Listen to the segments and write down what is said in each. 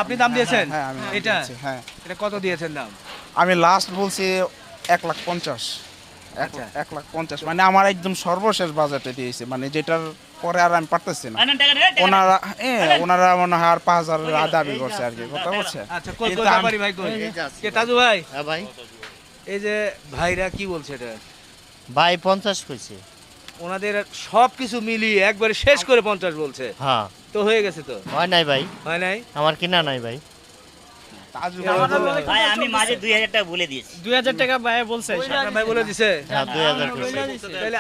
আপনি দাম দিয়েছেন? হ্যাঁ আমি এটা হ্যাঁ এটা কত দিয়েছেন দাম? আমি লাস্ট বলছি 1,50,000 আচ্ছা। 1,50,000 মানে আমার একদম সর্বশেষ বাজেটে দিয়েছে, মানে যেটার পরে আর আমি পারতেছি না। ওনারা মনে হয় আর 5,000 দাবি করছে আর কি, কথা বলছে। আচ্ছা, কই ব্যাপারী ভাই কই? কে তাজু ভাই? হ্যাঁ ভাই, এই যে ভাইরা কি বলছে এটা? ভাই 50 কইছে। ওনাদের সবকিছু মিলিয়ে একবারে শেষ করে 50 বলছে। হ্যাঁ, তো হয়ে গেছে তো? হয় নাই ভাই, হয় নাই? আমার কিনা নাই ভাই। ভাই আমি মাঝে 2000 টাকা বলে দিয়েছি। 2000 টাকা ভাই বলছে। আকরাম ভাই বলে দিছে? হ্যাঁ 2000 কইছে। তাহলে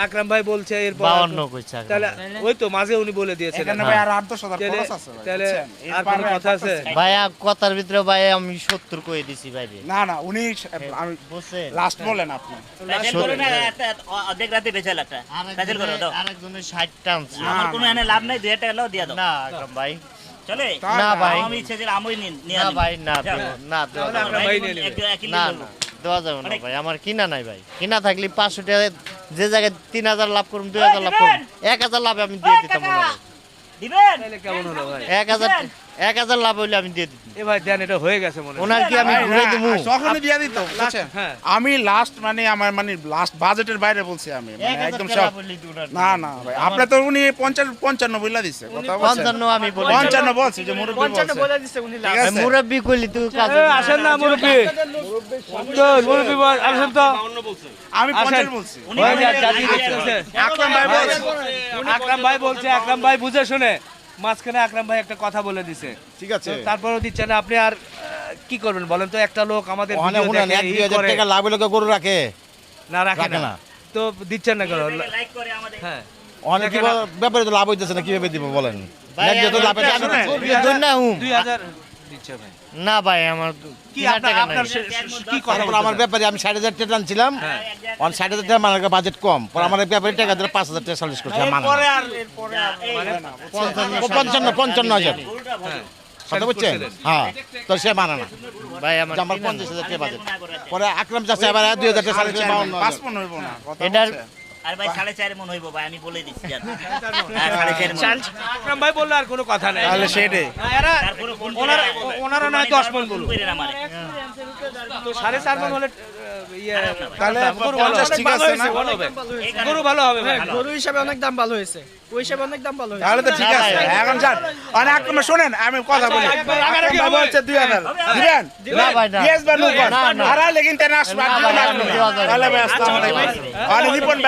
আকরাম ভাই বলছে এরপর 52 কইছে। তাহলে ওই তো মাঝে উনি বলে দিয়েছেন। এখানে ভাই আর 8-10,000 খরচ আছে ভাই, তাহলে বুঝছেন? আর কোনো কথা আছে? ভাই কথার ভিতরে ভাই আমি 70 কই দিছি ভাই রে। না না, উনি আমি বুঝছেন? লাস্ট বলেন আপনি। প্যাসেল করো না, অর্ধেক রাতে বেচা লাগটা। প্যাসেল করো দাও। আরেকজনের 60 টানছে। আমার কোনো এনে লাভ নাই, 2000 টাকা লাও দিয়া দাও। না আকরাম ভাই, চলে? না ভাই, আমি ইচ্ছে ছিল আমই নিয়ে না নিই। ভাই, না যাও। না তাহলে আকরাম ভাই নিয়ে নেবে। না না দেওয়া যাবে না ভাই, আমার কিনা নাই ভাই। কিনা থাকলে 500 টাকা যে জায়গায় 3000 লাভ করুম, 2000 লাভ করুম, 1000 লাভ আমি দিয়ে দিতাম ওনারে। দিবেন? তাহলে কেমন হলো ভাই? 1000 লাভ হইলে আমি দিয়ে দিতাম। এ ভাই দেন, এটা হয়ে গেছে মনে হয়। ওনার কি আমি ঘুরে দেবো? তখনই দিয়ে দিত, বুঝছেন? হ্যাঁ। আমি লাস্ট মানে আমার মানে লাস্ট বাজেটের বাইরে বলছি আমি, মানে 1000 একদম টাকা সব। বললি তো ওনার। না না ভাই, আপনি তো উনি 55 বইলা দিছে, কথা বলছেন। 55 আমি বলি। 55 বলছি যে মুরব্বি 55 বলছে। বলে দিছে উনি ঠিক আছে? মুরব্বি কইলি তুই কাজ আসেন না মুরব্বি। তো মুরব্বি বল, আসেন তো। আমি আসেন। 50 বলছি। উনি হয়ে বলে যায়, দিয়েছে, জাতি আমি দেখতেছে। আকরাম ভাই বলছে। আকরাম ভাই বলছে, আকরাম ভাই বুঝে শুনে মাঝখানে আকরাম ভাই একটা কথা বলে দিছে। ঠিক আছে, তো তারপরেও দিচ্ছে না, আপনি আর কি করবেন বলেন তো? একটা লোক আমাদের ওখানে ভিডিও শুনেন দেখে, 1-2 ই করে, হাজার টাকা লাভ হলে তো গরু রাখে, না রাখে রাখে না, না। তো দিচ্ছেন না কেন? লাইক করে আমাদের। হ্যাঁ, ওখানে কি ব্যাপারে তো লাভ হইতেছে না, কিভাবে দিব বলেন? ভাই, ন্যায্য তো লাভ আমি হইতেছে না। ছবি ধরে হুম। 2000 দিচ্ছে ভাই। না ভাই, আমার কি কিনার আপনার টাকা আপনার নাই। কি কথা তারপর আমার বলতেছেন? ব্যাপারে আমি 60,000 টাকা আনছিলাম, হ্যাঁ। 60,000 টাকা আমার বাজেট কম, পর আমার ব্যাপারে টাকা দিলে 5,000 টাকা সালিশ করছে, আমার এরপরে আর এরপরে আর মানে 55,000 গরুটা ভালো। কথা বুঝছেন? হ্যাঁ, তো সে মানে না, ভাই আমার যে আমার কিনা নাই। 50,000 টাকা বাজেট। পরে আকরাম চাচা আবার 2,000 টাকা সালিশ 52,000। 55 হইব না, কথা এটার বলছে। আর ভাই 4.5 মন হইব ভাই, আমি বলে দিচ্ছি জান। 4.5 মন। আকরাম ভাই বললে আর কোনো কথা নাই। তাহলে সেটাই। এরা তারপরে ফোন করে ওনারা ওনারা নয় 10 মন ফোন বলুন, করে আমারে। তো 4.5 মন হলে ইয়ে তাহলে গরু ভালো 50 হবে, ঠিক ভালো আছে হয়েছে, না? ভালো হবে। এই কারণে- গরু ভালো হবে ভাই। গরু হিসাবে অনেক দাম ভালো হয়েছে, ওই হিসাবে অনেক দাম ভালো হয়েছে। তাহলে তো ঠিক না আছে। ভাই, এখন যান, অনেক আকরাম শোনেন, আমি কথা বলি। রাগারাগি আকরাম হবে। বলছে 2000 দিবেন? না ভাই, না। ইয়েস বা নো? না, না। হারা লেকিন তেন আসবে, না, না, না, না, তাহলে ভাই আসসালামু আলাইকুম। আর নিপন